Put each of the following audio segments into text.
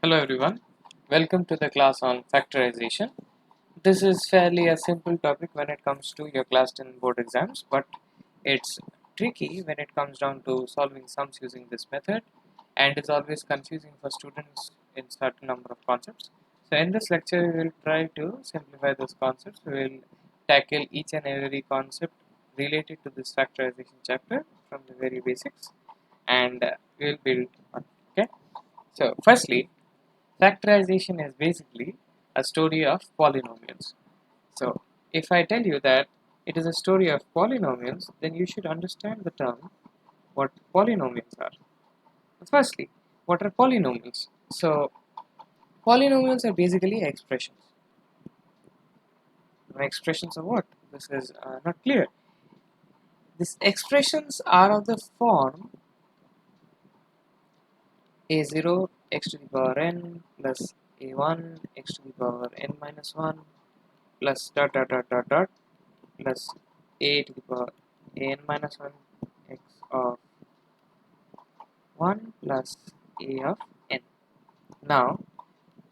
Hello everyone, welcome to the class on factorization. This is fairly a simple topic when it comes to your class 10 board exams, but it's tricky when it comes down to solving sums using this method, and it's always confusing for students in certain number of concepts. So in this lecture we will try to simplify those concepts. We will tackle each and every concept related to this factorization chapter from the very basics, and we will build on. Okay, so firstly, factorization is basically a story of polynomials. So, if I tell you that it is a story of polynomials, then you should understand the term what polynomials are. Firstly, what are polynomials? So, polynomials are basically expressions. Now, expressions of what? This is not clear. These expressions are of the form a0 x to the power n plus a1 x to the power n minus 1 plus dot dot dot dot dot plus a to the power an minus 1 x of 1 plus a of n. Now,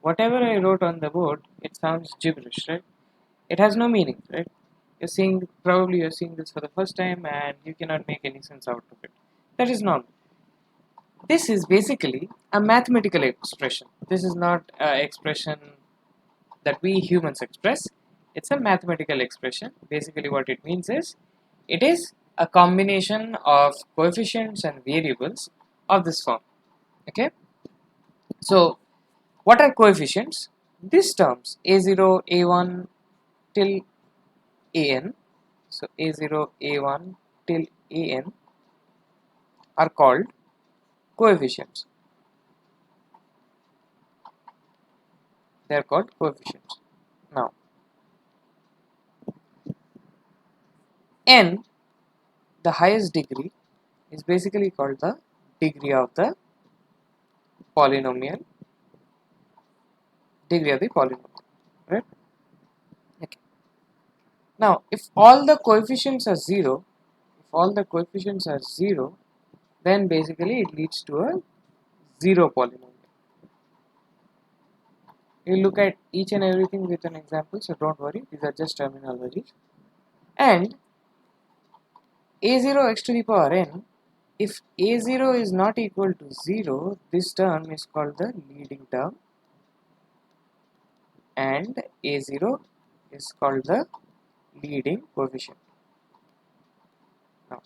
whatever I wrote on the board, it sounds gibberish, right? It has no meaning, right? Probably you're seeing this for the first time and you cannot make any sense out of it. That is normal. This is basically a mathematical expression. This is not an expression that we humans express. It's a mathematical expression. Basically, what it means is it is a combination of coefficients and variables of this form. Okay, so what are coefficients? These terms a0, a1 till an, so a0, a1 till an are called coefficients. They are called coefficients. Now, n, the highest degree, is basically called the degree of the polynomial, right? Okay. Now, if all the coefficients are zero, then basically it leads to a zero polynomial. We'll look at each and everything with an example, so don't worry, these are just terminologies. And a0 x to the power n, if a0 is not equal to 0, this term is called the leading term, and a0 is called the leading coefficient. Now,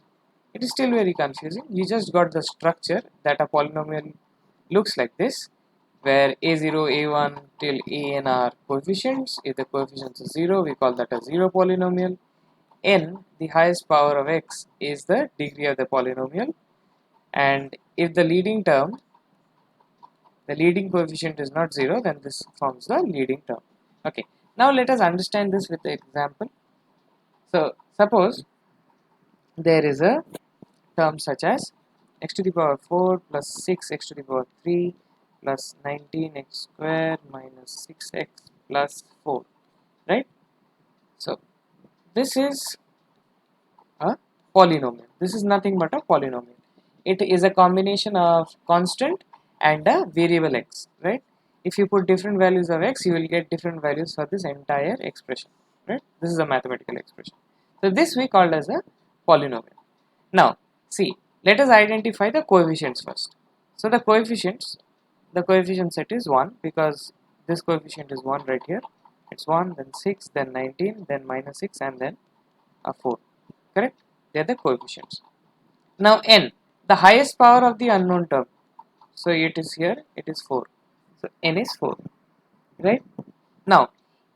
it is still very confusing. You just got the structure that a polynomial looks like this, where a0, a1 till an are coefficients. If the coefficients are 0, we call that a zero polynomial. N, the highest power of x, is the degree of the polynomial, and if the leading coefficient is not 0, then this forms the leading term. Okay, now let us understand this with the example. So suppose there is a term such as x to the power 4 plus 6 x to the power 3 plus 19x square minus 6x plus 4, right? So this is a polynomial. This is nothing but a polynomial. It is a combination of constant and a variable x, right? If you put different values of x, you will get different values for this entire expression, right? This is a mathematical expression. So this we called as a polynomial. Now, see, let us identify the coefficients first. So the coefficient set is 1 because this coefficient is 1 right here. It's 1, then 6, then 19, then minus 6, and then a 4. Correct? They are the coefficients. Now n, the highest power of the unknown term. So it is here, it is 4. So n is 4. Right? Now,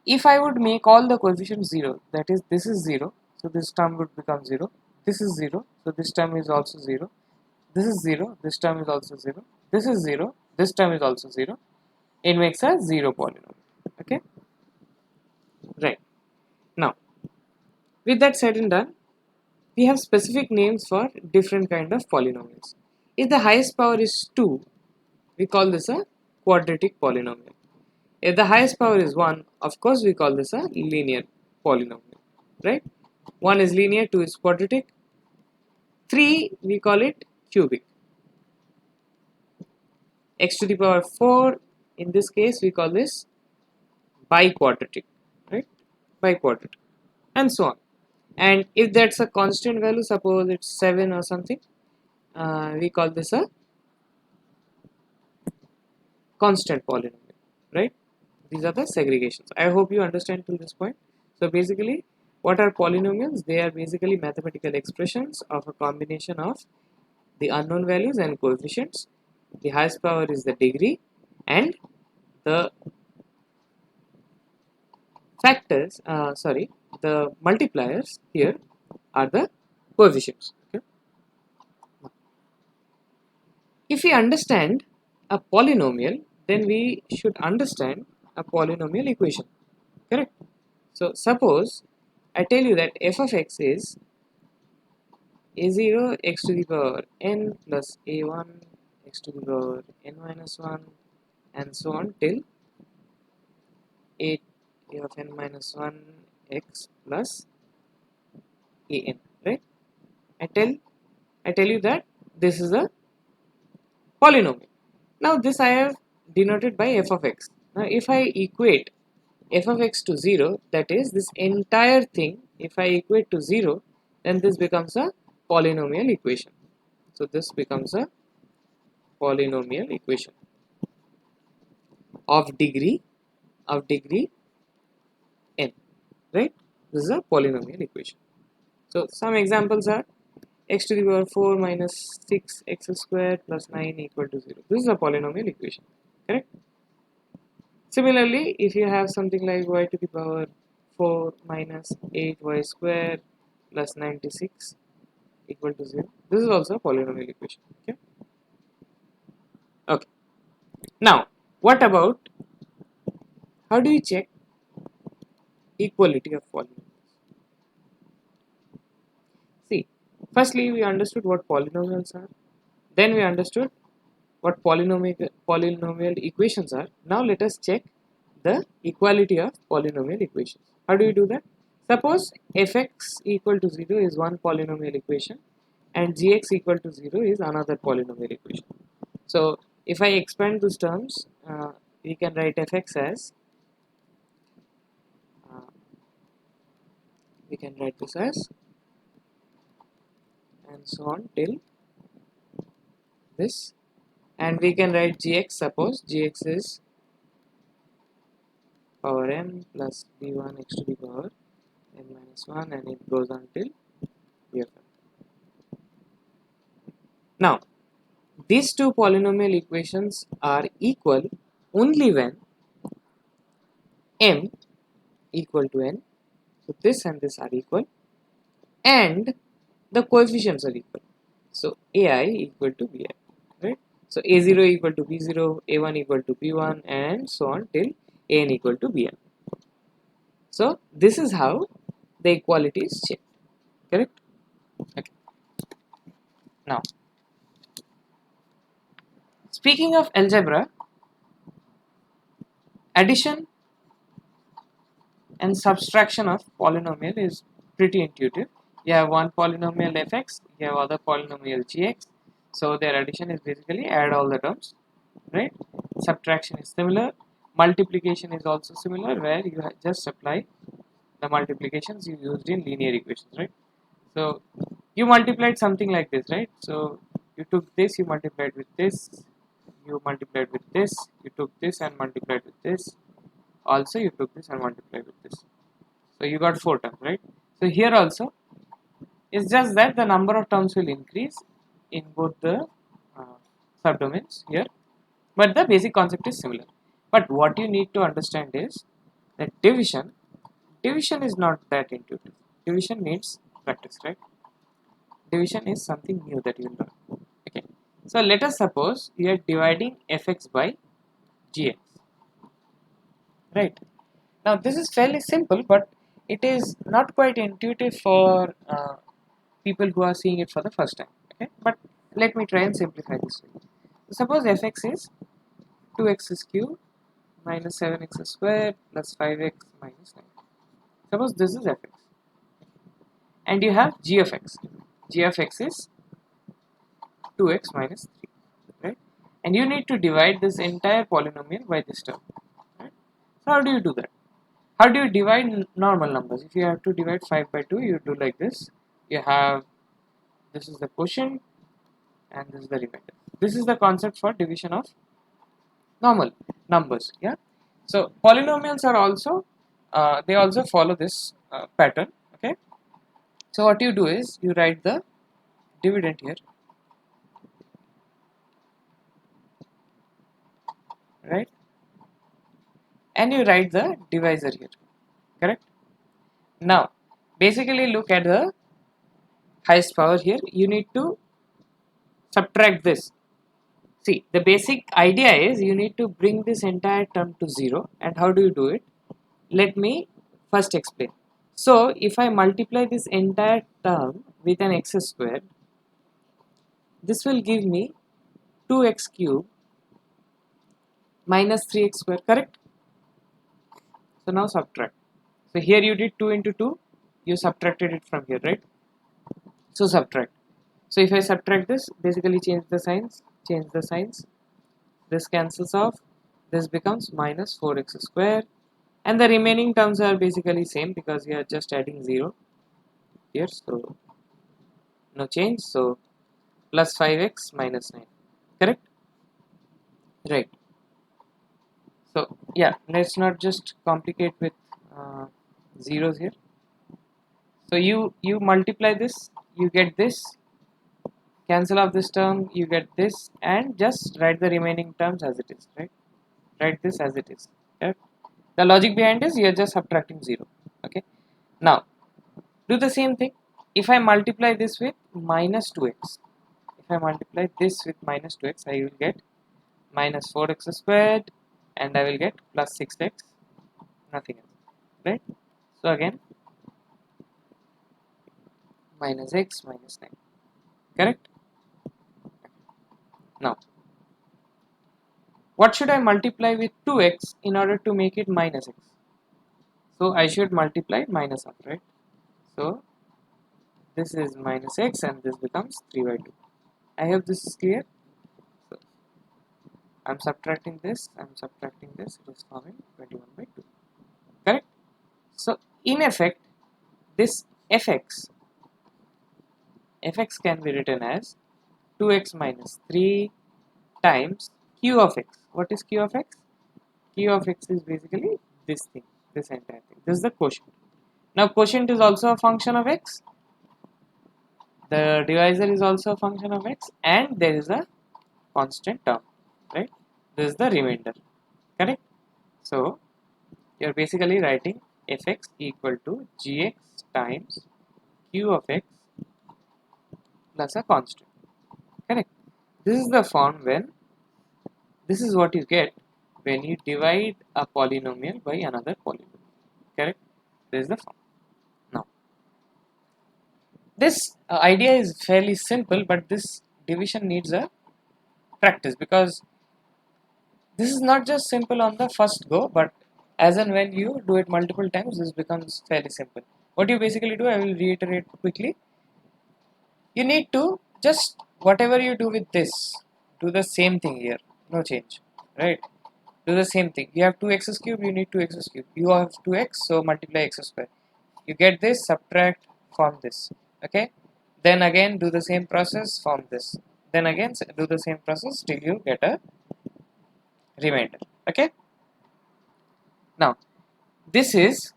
if I would make all the coefficients 0, that is, this is 0, so this term would become 0. This is 0, so this term is also 0. This is 0, this term is also 0. This is 0, this term is also 0. It makes a 0 polynomial. Okay? Right. Now, with that said and done, we have specific names for different kind of polynomials. If the highest power is 2, we call this a quadratic polynomial. If the highest power is 1, of course we call this a linear polynomial, right? 1 is linear, 2 is quadratic, 3 we call it cubic. X to the power 4 In this case, we call this biquadratic, right? Biquadratic, and so on. And if that's a constant value, suppose it's 7 or something, we call this a constant polynomial, right? These are the segregations. I hope you understand till this point. So basically, what are polynomials? They are basically mathematical expressions of a combination of the unknown values and coefficients. The highest power is the degree, and the factors, the multipliers here are the coefficients. Okay? If we understand a polynomial, then we should understand a polynomial equation, correct? So suppose I tell you that f of x is a0 x to the power n plus a1 x to the power n minus 1 and so on till a of n minus 1 x plus an, right? I tell you that this is a polynomial. Now this I have denoted by f of x. Now if I equate f of x to 0, that is this entire thing, if I equate to 0, then this becomes a polynomial equation. So this becomes a polynomial equation of degree n, right? This is a polynomial equation. So some examples are x to the power 4 minus 6 x squared plus 9 equal to 0. This is a polynomial equation, correct? Similarly, if you have something like y to the power 4 minus 8y squared plus 96 equal to 0, this is also a polynomial equation. Okay. Okay. Now, what about, how do you check equality of polynomials? See, firstly we understood what polynomials are, then we understood what polynomial equations are. Now let us check the equality of polynomial equations. How do you do that? Suppose fx equal to 0 is one polynomial equation and gx equal to 0 is another polynomial equation. So if I expand these terms, we can write fx as, we can write this as, and so on till this, and we can write gx, suppose gx is power n plus b1 x to the power n minus 1, and it goes on till bfn. Now these two polynomial equations are equal only when m equal to n, so this and this are equal, and the coefficients are equal. So ai equal to bi, right? So a0 equal to b0, a1 equal to b1, and so on till an equal to bn. So this is how the equality is checked, correct? Okay. Now, speaking of algebra, addition and subtraction of polynomial is pretty intuitive. You have one polynomial fx, you have other polynomial gx, so their addition is basically add all the terms, right? Subtraction is similar, multiplication is also similar, where you just apply the multiplications you used in linear equations, right? So you multiplied something like this, right? So you took this, you multiplied with this, you multiplied with this, you took this and multiplied with this, also you took this and multiplied with this. So you got 4 terms, right? So here also, it's just that the number of terms will increase in both the subdomains here, but the basic concept is similar. But what you need to understand is that division is not that intuitive. Division needs practice, right? Division is something new that you will learn. Okay. So let us suppose we are dividing fx by gx, right? Now this is fairly simple, but it is not quite intuitive for people who are seeing it for the first time. Okay, but let me try and simplify this. Suppose fx is 2x cubed minus 7x squared plus 5x minus 9. Suppose this is fx, and you have g of x. G of x is 2x minus 3, right? and you need to divide this entire polynomial by this term, right? So how do you do that? How do you divide normal numbers? If you have to divide 5 by 2, you do like this. You have, this is the quotient and this is the remainder. This is the concept for division of normal numbers. Yeah. So polynomials are also, they also follow this pattern. Okay. So what you do is you write the dividend here, right? And you write the divisor here, correct? Now, basically look at the highest power here. You need to subtract this. See, the basic idea is you need to bring this entire term to 0. And how do you do it? Let me first explain. So, if I multiply this entire term with an x squared, this will give me 2x cube minus 3x square, correct? So, now subtract. So, here you did 2 into 2, you subtracted it from here, right? So, subtract. So, if I subtract this, basically change the signs, this cancels off, this becomes minus 4x square, and the remaining terms are basically same because we are just adding 0 here, so no change. So plus 5x minus 9, correct? Right. So yeah, let's not just complicate with zeros here. So you multiply this, you get this, cancel off this term, you get this, and just write the remaining terms as it is, right? Write this as it is. Correct? The logic behind is you are just subtracting 0. Okay. Now do the same thing. If I multiply this with minus 2x, if I multiply this with minus 2x, I will get minus 4x squared, and I will get plus 6x, nothing else, right? So again, minus x minus 9, correct? Now, what should I multiply with 2x in order to make it minus x? So I should multiply minus up, right? So this is minus x and this becomes 3 by 2. I hope this is clear. So I'm subtracting this, it is forming 21 by 2, correct? So in effect, this fx can be written as 2x minus 3 times q of x. What is q of x? Q of x is basically this thing, this entire thing. This is the quotient. Now quotient is also a function of x, the divisor is also a function of x, and there is a constant term, right? This is the remainder, correct? So you are basically writing fx equal to gx times q of x plus a constant, correct? This is the form when, this is what you get when you divide a polynomial by another polynomial, correct? This is the form. Now this idea is fairly simple, but this division needs a practice because this is not just simple on the first go, but as and when you do it multiple times, this becomes fairly simple. What you basically do, I will reiterate quickly. You need to just, whatever you do with this, do the same thing here, no change, right? Do the same thing. You have 2x cube, you need 2x cube. You have 2x, so multiply x square. You get this, subtract, form this. Okay. Then again do the same process, form this. Then again do the same process till you get a remainder. Okay. Now this is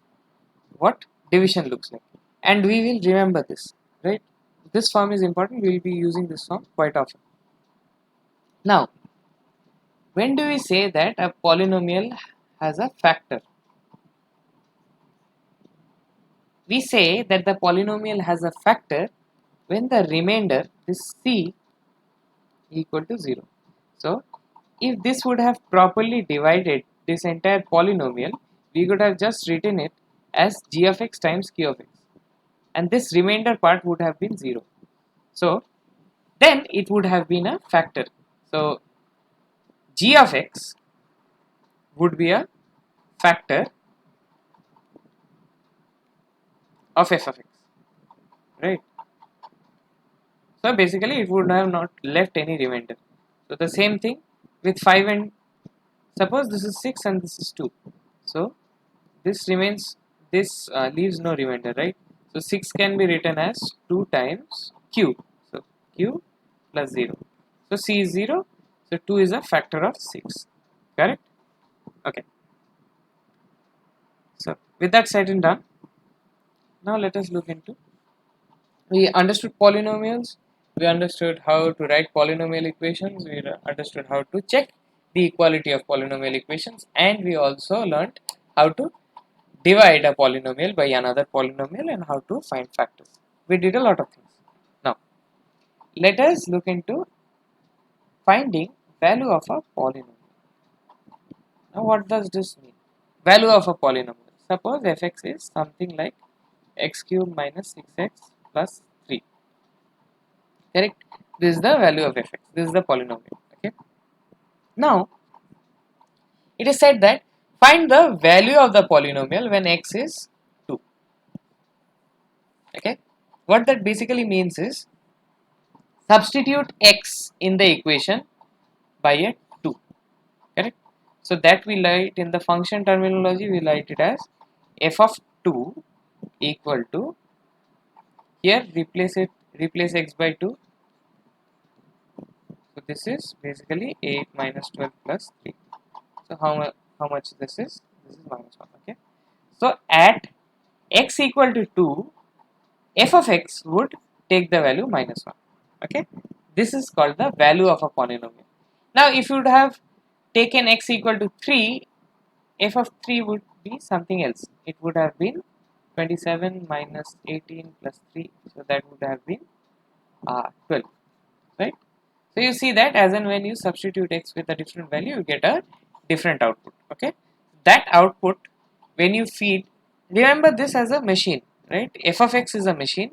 what division looks like, and we will remember this, right? This form is important. We will be using this form quite often. Now, when do we say that a polynomial has a factor? We say that the polynomial has a factor when the remainder, this c, equal to 0. So if this would have properly divided this entire polynomial, we could have just written it as g of x times q of x, and this remainder part would have been 0. So then it would have been a factor. So g of x would be a factor of f of x, right? So basically it would have not left any remainder. So the same thing, with 5 and suppose this is 6 and this is 2. So this remains, this leaves no remainder, right? So 6 can be written as 2 times q. So q plus 0. So c is 0. So 2 is a factor of 6. Correct? Okay. So with that said and done, now let us look into, we understood polynomials, we understood how to write polynomial equations, we understood how to check the equality of polynomial equations, and we also learned how to divide a polynomial by another polynomial and how to find factors. We did a lot of things. Now let us look into finding value of a polynomial. Now what does this mean? Value of a polynomial. Suppose fx is something like x cube minus 6x plus 3. Correct? This is the value of fx. This is the polynomial. Okay. Now it is said that find the value of the polynomial when x is 2. Okay. What that basically means is substitute x in the equation by a 2. Correct? So that we write in the function terminology, we write it as f of 2 equal to, here replace x by 2. So this is basically 8 minus 12 plus 3. So how much this is? This is minus 1. Okay. So at x equal to 2, f of x would take the value minus 1. Okay. This is called the value of a polynomial. Now if you would have taken x equal to 3, f of 3 would be something else. It would have been 27 minus 18 plus 3. So that would have been 12. Right. So you see that as and when you substitute x with a different value, you get a different output. Okay. That output, when you feed, remember this as a machine, right? F of x is a machine.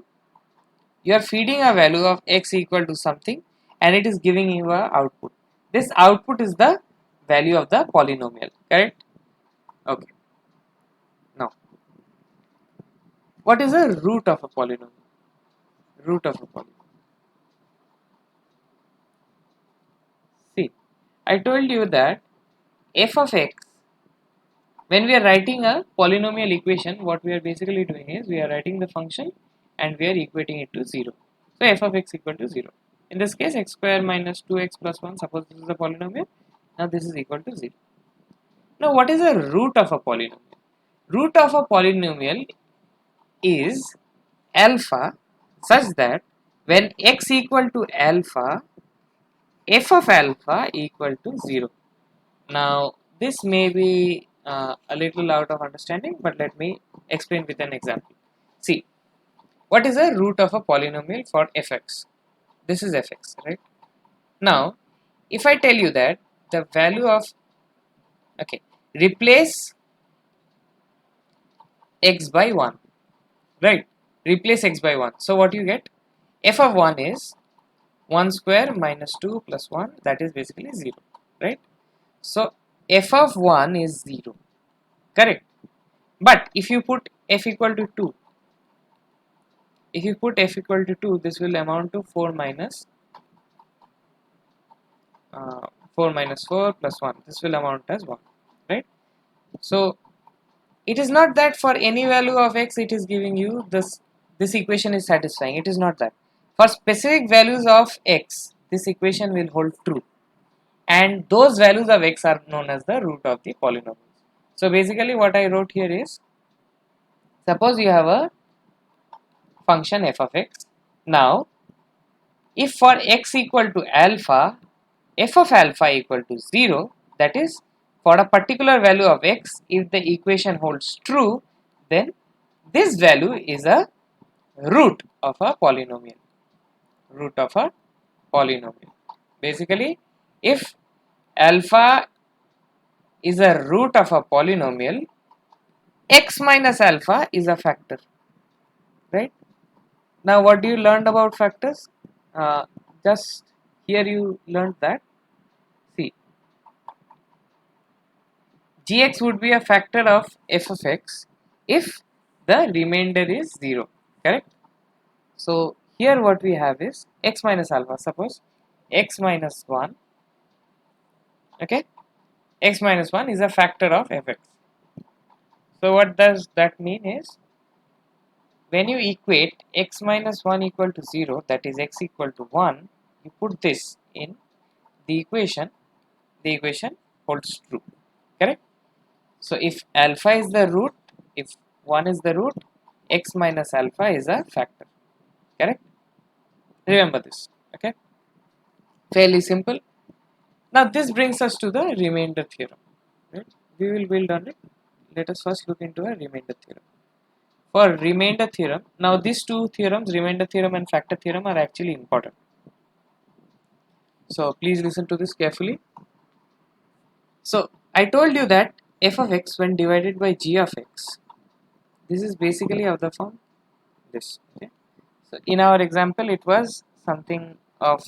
You are feeding a value of x equal to something and it is giving you a output. This output is the value of the polynomial. Correct? Okay. Now, what is the root of a polynomial? Root of a polynomial. See, I told you that f of x, when we are writing a polynomial equation, what we are basically doing is we are writing the function and we are equating it to 0. So f of x equal to 0. In this case, x square minus 2x plus 1, suppose this is a polynomial, now this is equal to 0. Now what is the root of a polynomial? Root of a polynomial is alpha such that when x equal to alpha, f of alpha equal to 0. Now this may be a little out of understanding, but let me explain with an example. See, what is the root of a polynomial for fx? This is fx, right? Now if I tell you that the value of, okay, replace x by 1, right? Replace x by 1. So what you get? F of 1 is 1 square minus 2 plus 1, that is basically 0, right? So f of 1 is 0, correct? But if you put f equal to 2, if you put f equal to 2, this will amount to 4 minus 4 plus 1, this will amount as 1, right? So it is not that for any value of x it is giving you this equation is satisfying. It is not that. For specific values of x, this equation will hold true, and those values of x are known as the root of the polynomial. So basically what I wrote here is, suppose you have a function f of x. Now if for x equal to alpha, f of alpha equal to 0, that is for a particular value of x, if the equation holds true, then this value is a root of a polynomial. Root of a polynomial. Basically, if alpha is a root of a polynomial, x minus alpha is a factor, right? Now what do you learned about factors? Just here you learned that, see, gx would be a factor of f of x if the remainder is 0, correct? So here what we have is x minus alpha. Suppose x minus 1 Okay, x minus 1 is a factor of fx. So what does that mean is, when you equate x minus 1 equal to 0, that is x equal to 1, you put this in the equation holds true. Correct? So if alpha is the root, if 1 is the root, x minus alpha is a factor. Correct? Remember this. Okay? Fairly simple. Now this brings us to the remainder theorem. Right? We will build on it. Let us first look into a remainder theorem. For remainder theorem, now these two theorems, remainder theorem and factor theorem, are actually important. So please listen to this carefully. So I told you that f of x when divided by g of x, this is basically of the form this. Okay? So in our example, it was something of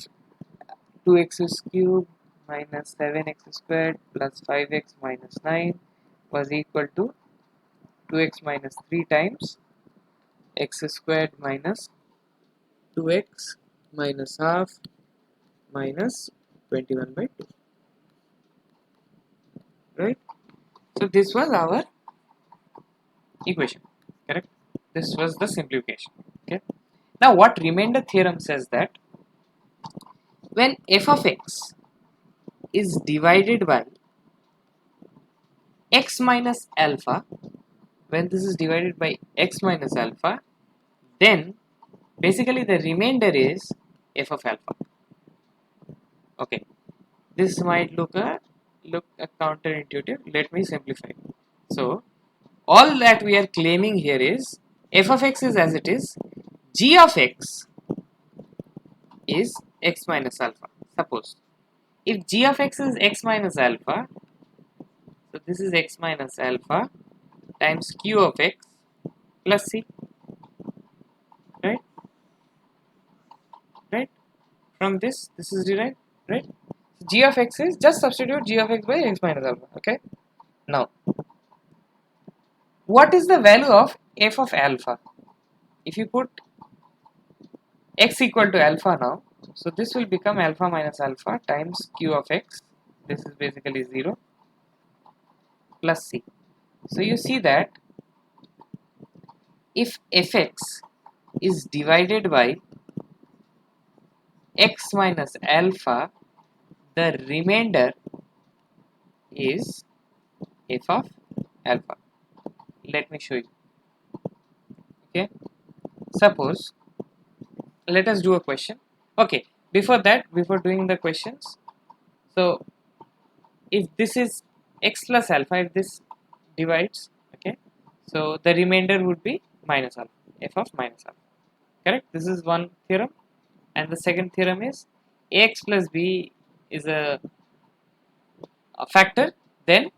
2x cubed minus 7x squared plus 5x minus 9 was equal to 2x minus 3 times x squared minus 2x minus half minus 21 by 2. Right? So this was our equation. Correct? This was the simplification. Okay. Now what remainder theorem says that when f of x is divided by x minus alpha, when this is divided by x minus alpha, then basically the remainder is f of alpha. Okay, this might look a counterintuitive. Let me simplify. So all that we are claiming here is f of x is as it is, g of x is x minus alpha. Suppose if g of x is x minus alpha, so this is x minus alpha times q of x plus c, right? Right? From this is derived, right? G of x is, just substitute g of x by x minus alpha. Okay. Now, what is the value of f of alpha? If you put x equal to alpha now, so this will become alpha minus alpha times q of x. This is basically 0 plus c. So you see that if fx is divided by x minus alpha, the remainder is f of alpha. Let me show you. Okay. Suppose, let us do a question. Okay, before that, before doing the questions, so if this is x plus alpha, if this divides, okay, so the remainder would be minus alpha, f of minus alpha. Correct? This is one theorem, and the second theorem is ax plus b is a factor, then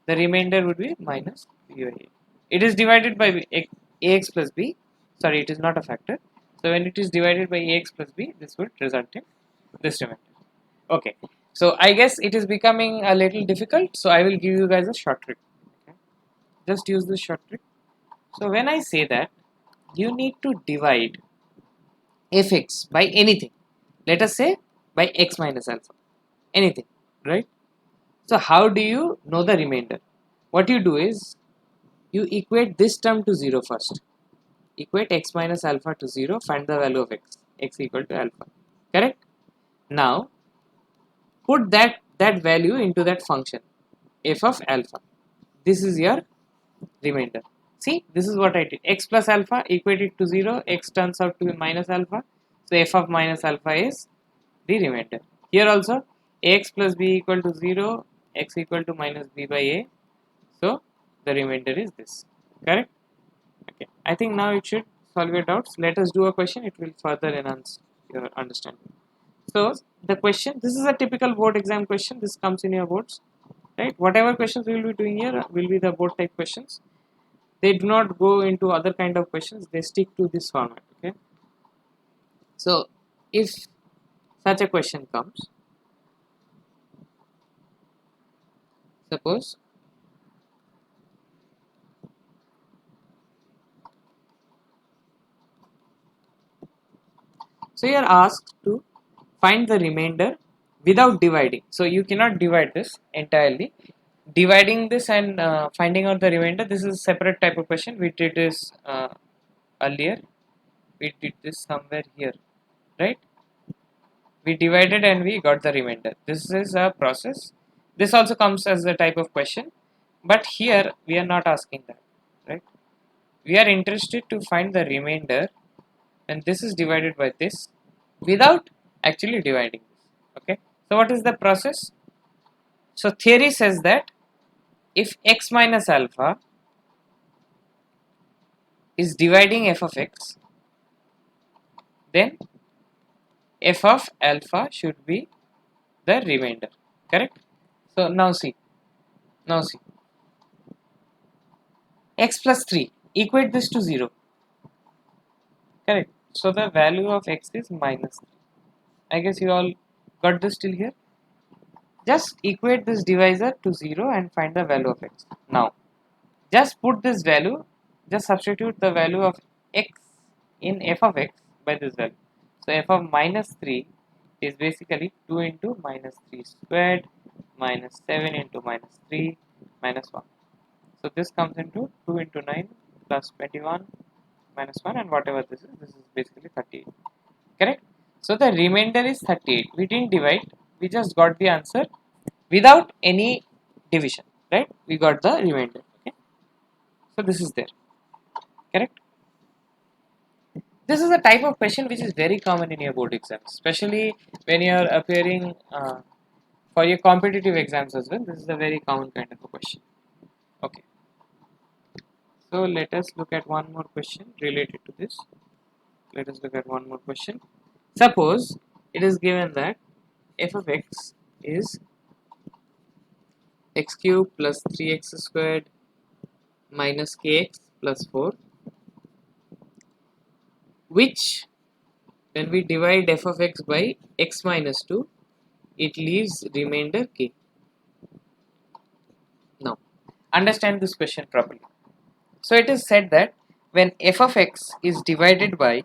the remainder would be minus b by a. It is divided by ax plus b. Sorry, it is not a factor. So when it is divided by ax plus b, this would result in this remainder. Okay. So I guess it is becoming a little difficult. So I will give you guys a short trick. Okay. Just use this short trick. So when I say that you need to divide fx by anything, let us say by x minus alpha, anything, right? So how do you know the remainder? What you do is you equate this term to 0 first. Equate x minus alpha to 0, find the value of x equal to alpha. Correct? Now put that value into that function f of alpha. This is your remainder. See, this is what I did. X plus alpha, equate it to 0, x turns out to be minus alpha. So f of minus alpha is the remainder. Here also, ax plus b equal to 0, x equal to minus b by a. So the remainder is this. Correct? Okay. I think now it should solve your doubts. Let us do a question. It will further enhance your understanding. So the question, this is a typical board exam question. This comes in your boards. Right? Whatever questions we will be doing here will be the board type questions. They do not go into other kind of questions. They stick to this format. Okay. So if such a question comes, suppose so you are asked to find the remainder without dividing. So you cannot divide this entirely. Dividing this and finding out the remainder, this is a separate type of question. We did this earlier. We did this somewhere here, right? We divided and we got the remainder. This is a process. This also comes as a type of question, but here we are not asking that, right? We are interested to find the remainder, and this is divided by this without actually dividing this. Okay, so what is the process? So theory says that if x minus alpha is dividing f of x, then f of alpha should be the remainder, correct? So now see, x plus 3, equate this to 0, correct? So the value of x is minus 3. I guess you all got this till here. Just equate this divisor to 0 and find the value of x. Now just put this value, just substitute the value of x in f of x by this value. So f of minus 3 is basically 2 into minus 3 squared minus 7 into minus 3 minus 1. So this comes into 2 into 9 plus 21 minus 1, and whatever this is basically 38. Correct? So the remainder is 38. We didn't divide, we just got the answer without any division, right? We got the remainder. Okay? So this is there. Correct? This is a type of question which is very common in your board exams, especially when you are appearing for your competitive exams as well. This is a very common kind of a question. Okay. So let us look at one more question related to this. Let us look at one more question. Suppose it is given that f of x is x cube plus 3x squared minus kx plus 4, which when we divide f of x by x minus 2, it leaves remainder k. Now understand this question properly. So it is said that when f of x is divided by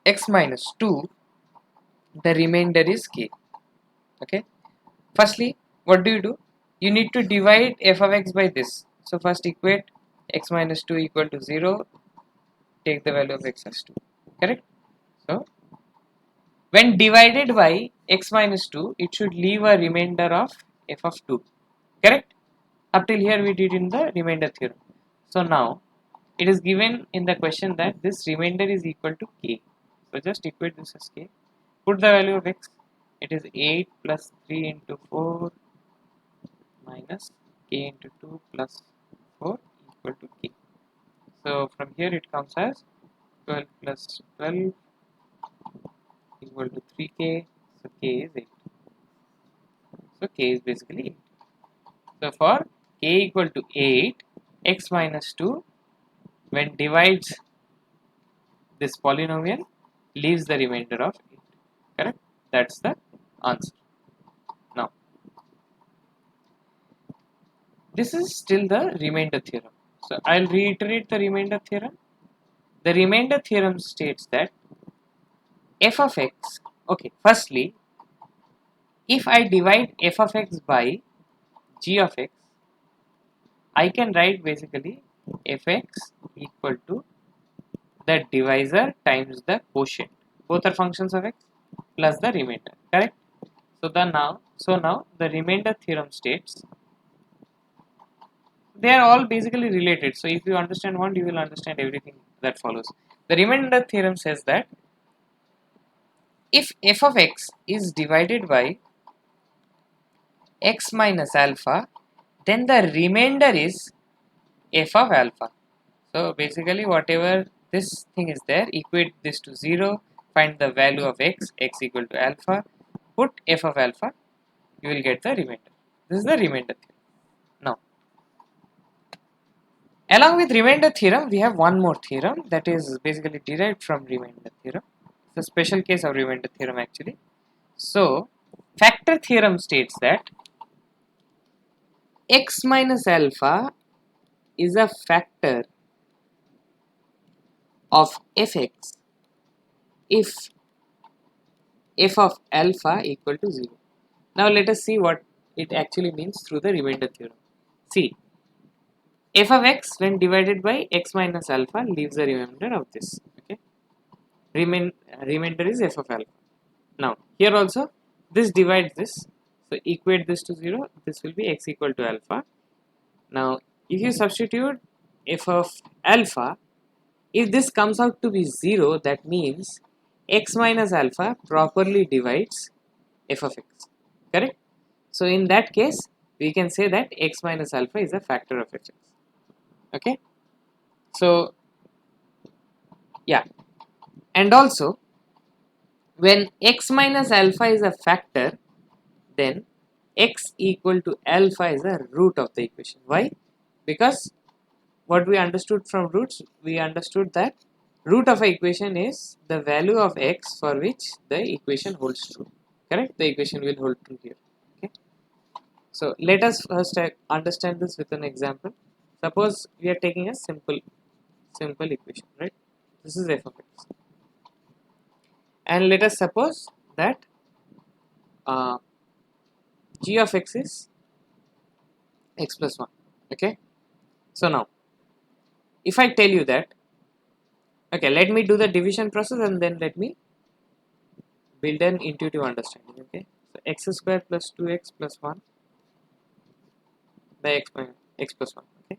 x minus 2, the remainder is k. Okay. Firstly, what do? You need to divide f of x by this. So first equate x minus 2 equal to 0, take the value of x as 2. Correct? So when divided by x minus 2, it should leave a remainder of f of 2. Correct? Up till here we did in the remainder theorem. So now it is given in the question that this remainder is equal to k. So just equate this as k. Put the value of x. It is 8 plus 3 into 4 minus k into 2 plus 4 equal to k. So from here it comes as 12 plus 12 equal to 3k. So k is 8. So k is basically 8. So for k equal to 8, x minus 2 when divides this polynomial leaves the remainder of 8. Correct? That's the answer. Now this is still the remainder theorem. So I'll reiterate the remainder theorem. The remainder theorem states that f of x, okay, firstly, if I divide f of x by g of x, I can write basically fx equal to the divisor times the quotient. Both are functions of x plus the remainder. Correct? So now the remainder theorem states they are all basically related. So if you understand one, you will understand everything that follows. The remainder theorem says that if f of x is divided by x minus alpha, then the remainder is f of alpha. So basically whatever this thing is there, equate this to 0, find the value of x equal to alpha, put f of alpha, you will get the remainder. This is the remainder theorem. Now, along with remainder theorem, we have one more theorem that is basically derived from remainder theorem. It's a special case of remainder theorem actually. So, factor theorem states that x minus alpha is a factor of fx if f of alpha equal to 0. Now let us see what it actually means through the remainder theorem. See, f of x when divided by x minus alpha leaves the remainder of this. Okay, remainder is f of alpha. Now here also this divides this, so equate this to 0. This will be x equal to alpha. Now if you substitute f of alpha, if this comes out to be 0, that means x minus alpha properly divides f of x, correct? So in that case we can say that x minus alpha is a factor of fx. Okay, so yeah, and also when x minus alpha is a factor, then x equal to alpha is a root of the equation. Why? Because what we understood from roots, we understood that root of an equation is the value of x for which the equation holds true, correct? The equation will hold true here. Okay, so let us first understand this with an example. Suppose we are taking a simple equation, right? This is f of x, and let us suppose that uh, g of x is x plus 1. Okay, so now if I tell you that, okay, let me do the division process and then let me build an intuitive understanding. Okay, so x square plus 2x plus 1 by x plus 1. Okay,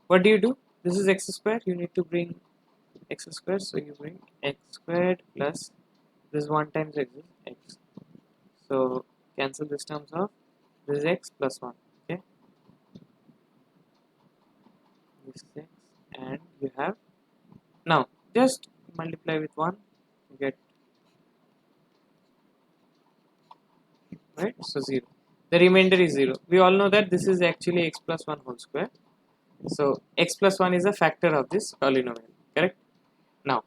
what do you do? This is x square, you need to bring x square, so you bring x squared plus this 1 times x is x, so cancel this terms off. This is x plus 1. Okay, this is x, and you have, now just multiply with 1, you get, right, so 0. The remainder is 0. We all know that this is actually x plus 1 whole square, so x plus 1 is a factor of this polynomial, correct? Now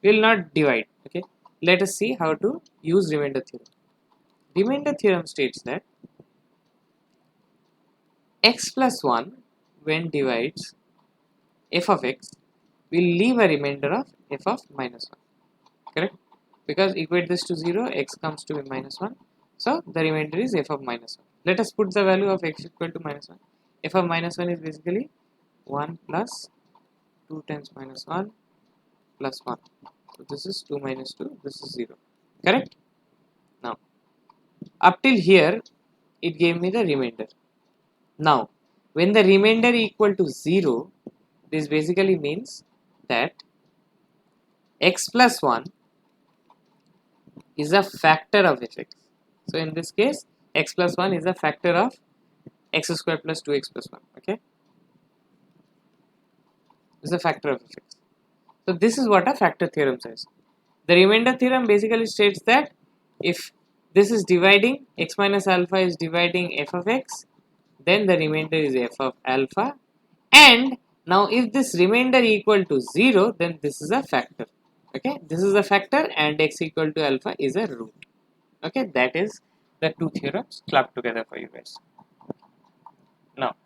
we will not divide. Okay, let us see how to use remainder theorem. Remainder theorem states that x plus 1 when divides f of x will leave a remainder of f of minus 1, correct? Because equate this to 0, x comes to be minus 1, so the remainder is f of minus 1. Let us put the value of x equal to minus 1. F of minus 1 is basically 1 plus 2 times minus 1 plus 1. So this is 2 minus 2, this is 0, correct? Now up till here it gave me the remainder. Now when the remainder equal to 0, this basically means that x plus 1 is a factor of fx. So in this case x plus 1 is a factor of x square plus 2x plus 1. Okay, is a factor of fx. So this is what a factor theorem says. The remainder theorem basically states that if this is dividing, x minus alpha is dividing f of x, then the remainder is f of alpha, and now if this remainder equal to 0, then this is a factor. Okay, this is a factor and x equal to alpha is a root. Okay, that is the two theorems clubbed together for you guys. Now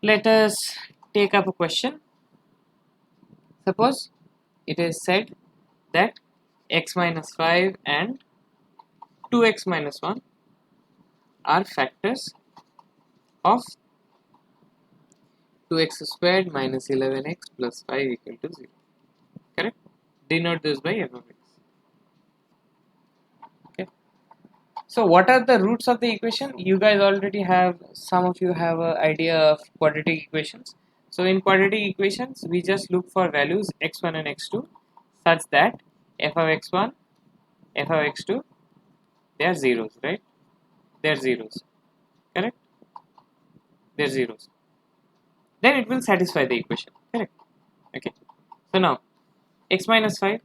let us take up a question. Suppose it is said that x minus 5 and 2x minus 1 are factors of 2x squared minus 11x plus 5 equal to 0, correct? Denote this by f of x. Okay, so what are the roots of the equation? You guys already have, some of you have an idea of quadratic equations. So in quadratic equations we just look for values x1 and x2 such that f of x1, f of x2, they are zeros, right? They are zeros, correct? They are zeros, then it will satisfy the equation, correct? Okay, so now x minus 5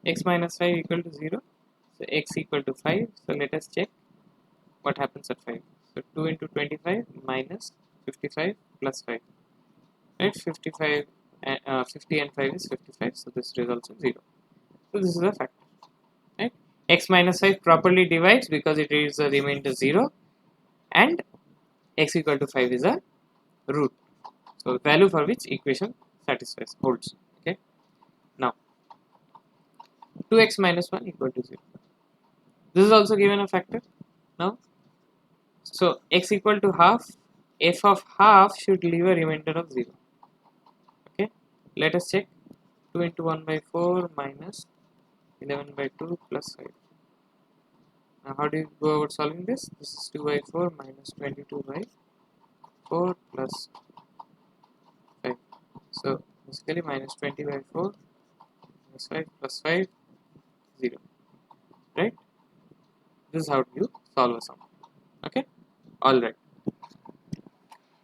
equal to 0, so x equal to 5. So let us check what happens at 5. So 2 into 25 minus 55 plus 5, right? 55 50 and 5 is 55, so this results in 0. So this is a factor, right? X minus 5 properly divides because it is a remainder 0, and x equal to 5 is a root, so value for which equation satisfies, holds. Okay, now 2x minus 1 equal to 0. This is also given a factor now. So x equal to half, f of half should leave a remainder of 0. Okay, let us check. 2 into 1 by 4 minus 11 by 2 plus 5. Now how do you go about solving this? This is 2 by 4 minus 22 by 4 plus 5. So basically minus 20 by 4 minus 5 plus 5, 0. Right? This is how you solve a sum. Okay? Alright.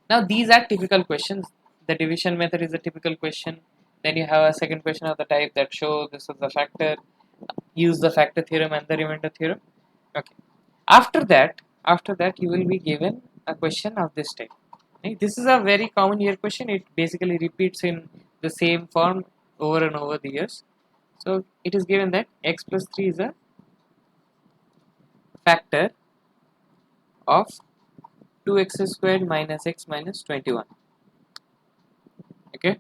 Now these are typical questions. The division method is a typical question. Then you have a second question of the type that show this is the factor, use the factor theorem and the remainder theorem. Okay. After that you will be given a question of this type. Okay. This is a very common year question. It basically repeats in the same form over and over the years. So it is given that x plus 3 is a factor of 2x squared minus x minus 21. Okay.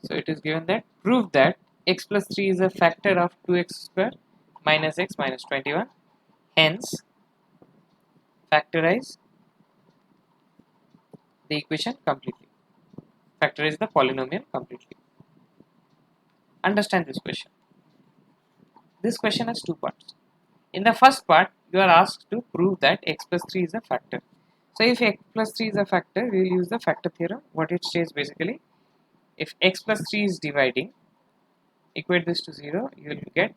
So it is given that prove that x plus 3 is a factor of 2x squared minus x minus 21. Hence, factorize the equation completely. Factorize the polynomial completely. Understand this question. This question has two parts. In the first part, you are asked to prove that x plus 3 is a factor. So if x plus 3 is a factor, we will use the factor theorem. What it says basically, if x plus 3 is dividing, equate this to 0, you will get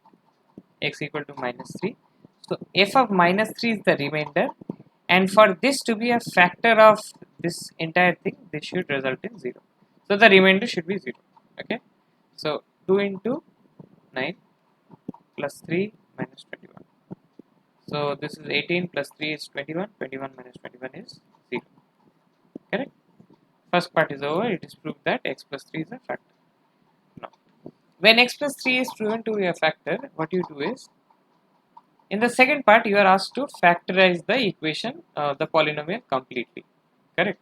x equal to minus 3. So f of minus 3 is the remainder, and for this to be a factor of this entire thing, this should result in 0. So the remainder should be 0. Okay. So 2 into 9 plus 3 minus 21. So this is 18 plus 3 is 21. 21 minus 21 is 0. Correct? First part is over. It is proved that x plus 3 is a factor. Now, when x plus 3 is proven to be a factor, what you do is, in the second part, you are asked to factorize the equation, the polynomial completely. Correct?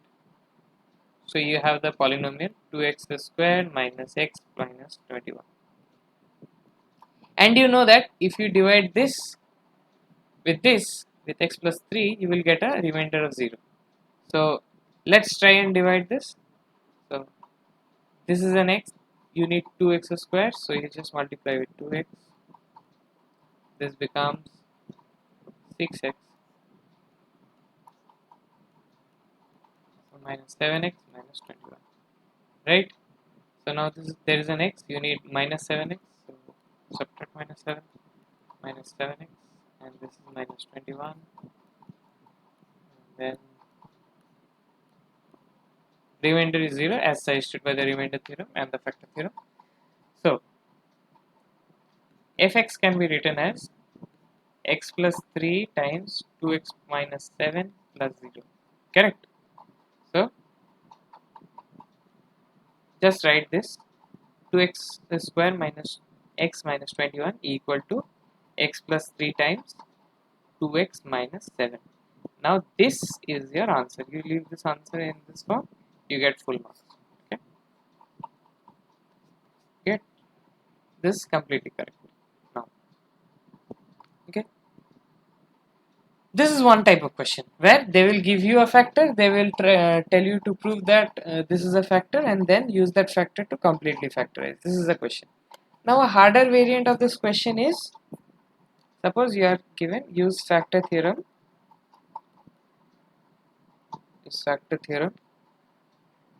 So you have the polynomial 2x squared minus x minus 21. And you know that if you divide this, with x plus 3, you will get a remainder of 0. So let's try and divide this. So this is an x, you need 2x squared, so you just multiply with 2x. This becomes 6x. So minus 7x minus 21. Right? So now there is an x, you need minus 7x. So subtract minus 7, minus 7x, and this is minus 21. And then remainder is 0 as suggested by the remainder theorem and the factor theorem. So fx can be written as x plus 3 times 2x minus 7 plus 0. Correct? So just write this 2x square minus x minus 21 equal to x plus 3 times 2x minus 7. Now this is your answer. You leave this answer in this form, you get full marks. Okay? Get this completely correct. Now, okay. This is one type of question where they will give you a factor, they will tell you to prove that this is a factor and then use that factor to completely factorize. This is a question. Now a harder variant of this question is, suppose you are given use factor theorem,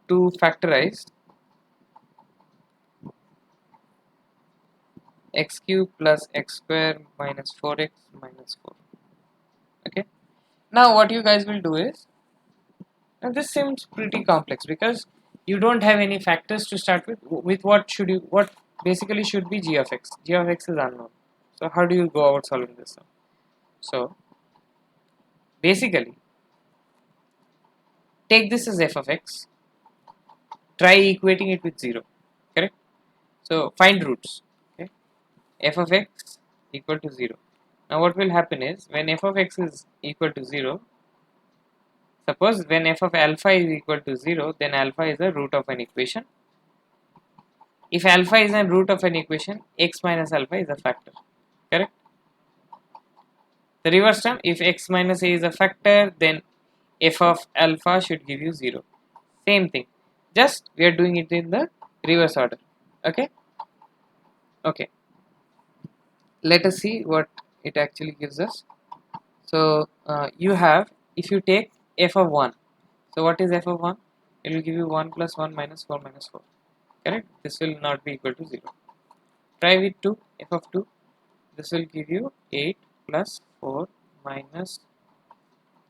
to factorize x cube plus x square minus 4x minus 4. Okay. Now what you guys will do is, now this seems pretty complex because you don't have any factors to start with. With what basically should be g of x. G of x is unknown. So how do you go about solving this? So basically, take this as f of x. Try equating it with 0. Correct? So find roots. Okay? F of x equal to 0. Now what will happen is, when f of x is equal to 0, suppose when f of alpha is equal to 0, then alpha is the root of an equation. if alpha is a root of an equation, x minus alpha is a factor, correct? The reverse term, if x minus a is a factor, then f of alpha should give you 0. Same thing, just we are doing it in the reverse order. Okay, okay, let us see what it actually gives us. So you have, if you take f of 1, so what is f of 1? It will give you 1 plus 1 minus 4 minus 4, correct? This will not be equal to 0. Try with 2, f of 2, this will give you 8 plus 4 minus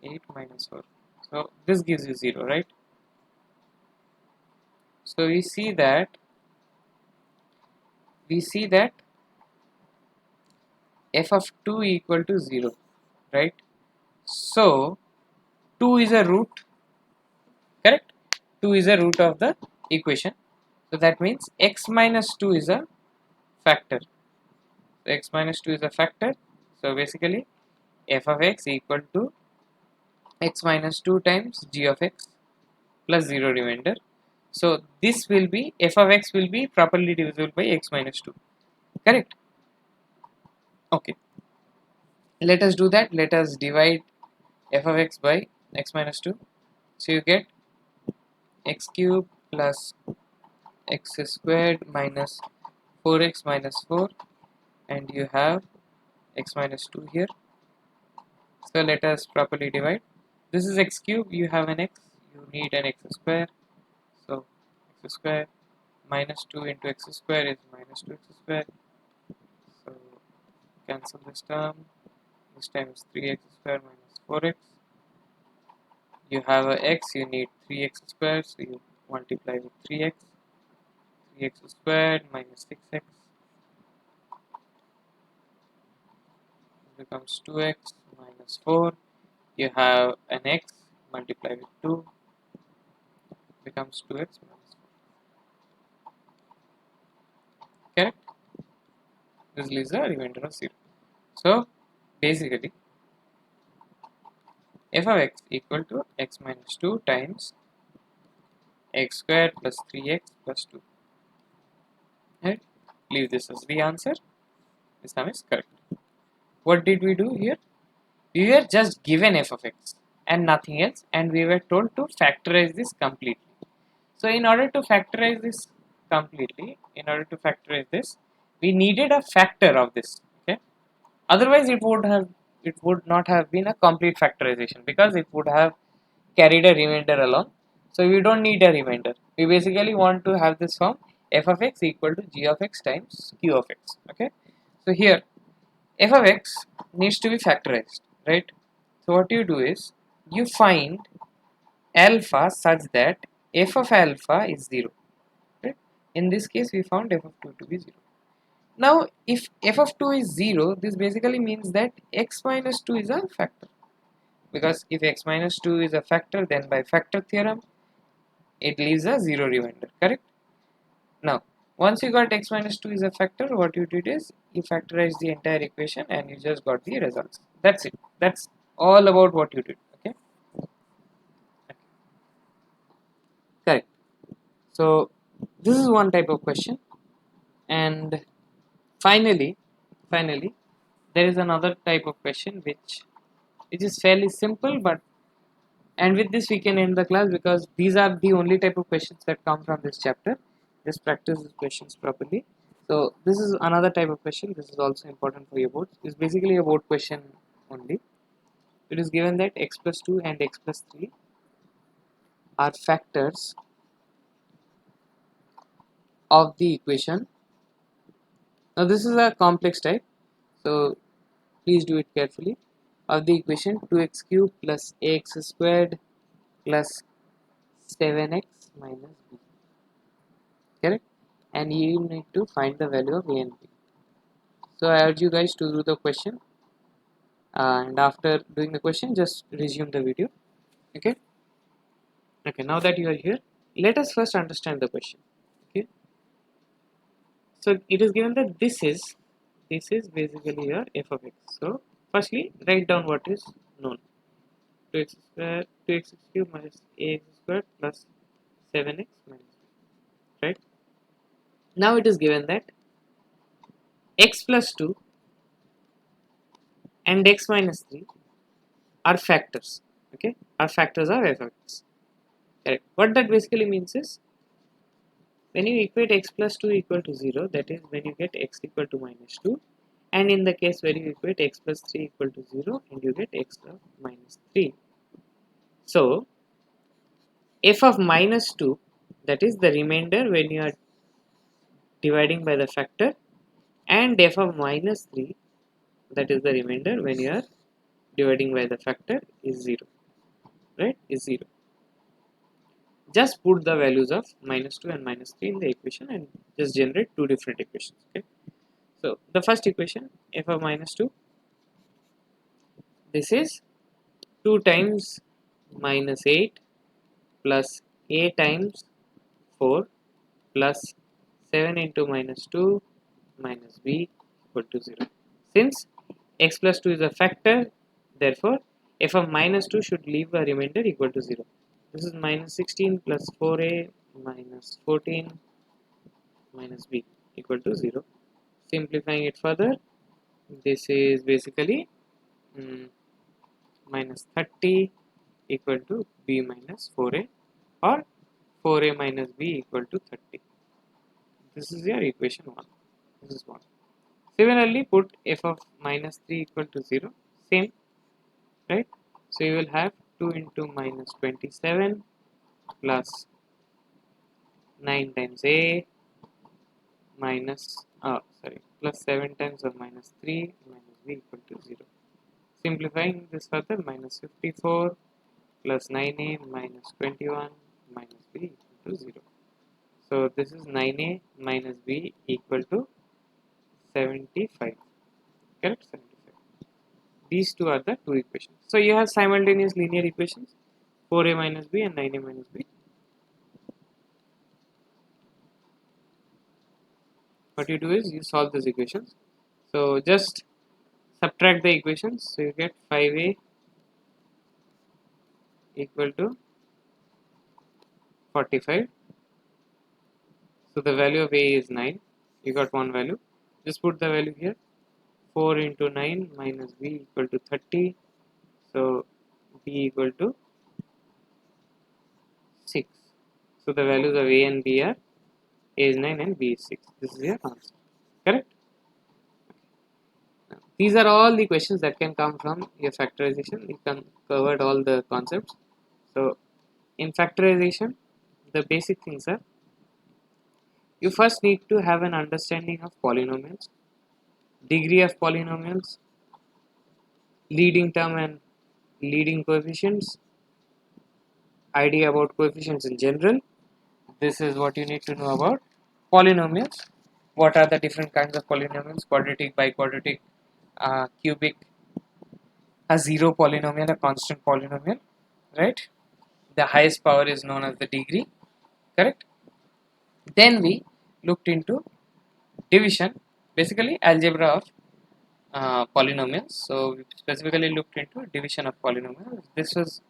8 minus 4. So this gives you 0, right? So we see that f of 2 equal to 0, right? So 2 is a root, correct? 2 is a root of the equation. So that means x minus 2 is a factor. So x minus 2 is a factor. So basically f of x equal to x minus 2 times g of x plus 0 remainder. So this will be, f of x will be properly divisible by x minus 2, correct? Okay, let us do that. Let us divide f of x by x minus 2. So you get x cube plus x squared minus 4x minus 4, and you have x minus 2 here. So let us properly divide. This is x cube, you have an x, you need an x square. So x square minus 2 into x square is minus 2x square. So cancel this term. This time is 3x square minus 4x. You have a x, you need 3x square, so you multiply with 3x. 3x squared minus 6x becomes 2x minus 4. You have an x, multiply with 2, becomes 2x minus 4. Correct? This leaves a remainder of 0. So basically f of x equal to x minus 2 times x squared plus 3x plus 2. Right? Leave this as the answer. This time is correct. What did we do here? We were just given f of x and nothing else, and we were told to factorize this completely. So in order to factorize this completely, we needed a factor of this. Okay. Otherwise, it would not have been a complete factorization, because it would have carried a remainder along. So we don't need a remainder. We basically want to have this form f of x equal to g of x times q of x. Okay. So here f of x needs to be factorized, right? So what you do is you find alpha such that f of alpha is 0. Right? In this case, we found f of 2 to be 0. Now, if f of 2 is 0, this basically means that x minus 2 is a factor. Because if x minus 2 is a factor, then by factor theorem, it leaves a 0 remainder, correct? Now, once you got x minus 2 is a factor, what you did is you factorized the entire equation and you just got the results. That's it. That's all about what you did. Okay, correct. So, this is one type of question. And finally, there is another type of question which is fairly simple, but and with this we can end the class, because these are the only type of questions that come from this chapter. Just practice these questions properly. So this is another type of question. This is also important for your boards. It's basically a board question only. It is given that x plus 2 and x plus 3 are factors of the equation. Now this is a complex type, so please do it carefully. Of the equation 2x cubed plus ax squared plus 7x minus b, correct? And you need to find the value of a and b. So I urge you guys to do the question, and after doing the question, just resume the video. Okay. Okay. Now that you are here, let us first understand the question. Okay. So it is given that this is basically your f of x. So firstly, write down what is known. 2x square, 2x cubed minus ax squared plus 7x minus b. Right. Now it is given that x plus 2 and x minus 3 are factors. Okay, our factors are f of x. Correct. What that basically means is, when you equate x plus 2 equal to 0, that is when you get x equal to minus 2, and in the case where you equate x plus 3 equal to 0 and you get x of minus 3. So f of minus 2, that is the remainder when you are dividing by the factor, and f of minus 3, that is the remainder when you are dividing by the factor, is 0, right, is 0. Just put the values of minus 2 and minus 3 in the equation and just generate two different equations. Okay, so the first equation, f of minus 2, this is 2 times minus 8 plus a times 4 plus 7 into minus 2 minus b equal to 0. Since x plus 2 is a factor, therefore f of minus 2 should leave a remainder equal to 0. This is minus 16 plus 4a minus 14 minus b equal to 0. Simplifying it further, this is basically minus 30 equal to b minus 4a, or 4a minus b equal to 30. This is your equation 1. This is 1. Similarly, put f of minus 3 equal to 0. Same, right? So you will have 2 into minus 27 plus 9 times a minus, plus 7 times of minus 3 minus b equal to 0. Simplifying this further, minus 54 plus 9a minus 21 minus b equal to 0. So this is 9a minus b equal to 75. Correct? 75. These two are the two equations. So you have simultaneous linear equations, 4a minus b and 9a minus b. What you do is you solve these equations. So just subtract the equations. So you get 5a equal to 45. So the value of a is 9. You got one value. Just put the value here. 4 into 9 minus b equal to 30. So b equal to 6. So the values of a and b are, a is 9 and b is 6. This is your answer. Correct? These are all the questions that can come from your factorization. We can covered all the concepts. So in factorization, the basic things are, you first need to have an understanding of polynomials, degree of polynomials, leading term and leading coefficients, idea about coefficients in general. This is what you need to know about polynomials. What are the different kinds of polynomials? Quadratic, biquadratic, cubic, a zero polynomial, a constant polynomial, right? The highest power is known as the degree, correct? Then we looked into division, basically algebra of polynomials. So we specifically looked into division of polynomials. This was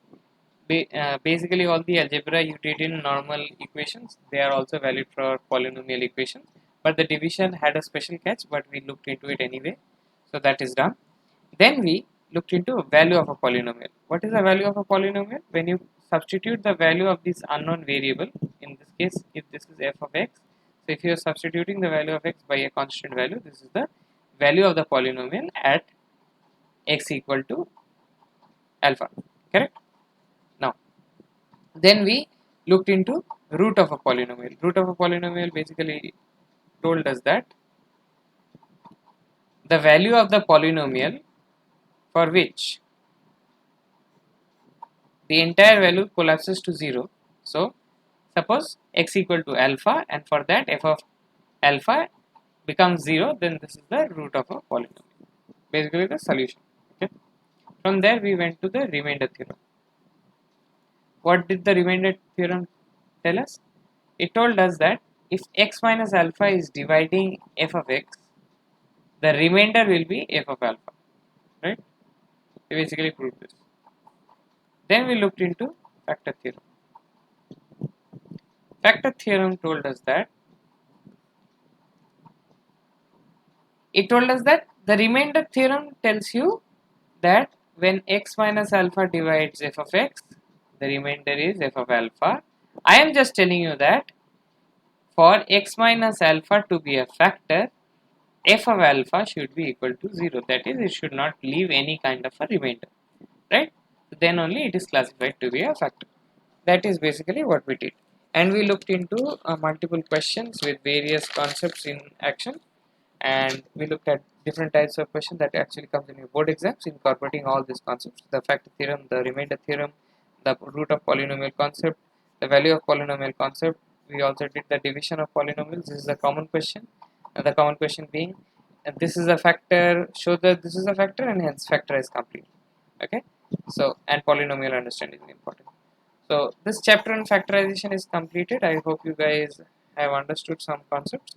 basically all the algebra you did in normal equations. They are also valid for polynomial equations, but the division had a special catch, but we looked into it anyway. So that is done. Then we looked into value of a polynomial. What is the value of a polynomial? When you substitute the value of this unknown variable, in this case, if this is f of x, so if you are substituting the value of x by a constant value, this is the value of the polynomial at x equal to alpha, correct? Now, then we looked into root of a polynomial. Root of a polynomial basically told us that the value of the polynomial for which the entire value collapses to 0. So suppose x equal to alpha, and for that f of alpha becomes 0, then this is the root of a polynomial, basically the solution. Okay. From there we went to the remainder theorem. What did the remainder theorem tell us? It told us that if x minus alpha is dividing f of x, the remainder will be f of alpha, right? We basically proved this. Then we looked into factor theorem. Factor theorem told us that it told us that the remainder theorem tells you that when x minus alpha divides f of x, the remainder is f of alpha. I am just telling you that for x minus alpha to be a factor, f of alpha should be equal to 0. That is, it should not leave any kind of a remainder, right? Then only it is classified to be a factor. That is basically what we did. And we looked into multiple questions with various concepts in action, and we looked at different types of questions that actually comes in your board exams, incorporating all these concepts: the factor theorem, the remainder theorem, the root of polynomial concept, the value of polynomial concept. We also did the division of polynomials. This is a common question, and the common question being, this is a factor, show that this is a factor, and hence factorize complete. Okay, so and polynomial understanding is important. So this chapter on factorization is completed. I hope you guys have understood some concepts.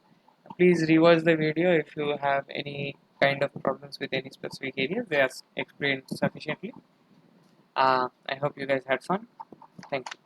Please rewatch the video if you have any kind of problems with any specific areas. They are explained sufficiently. I hope you guys had fun. Thank you.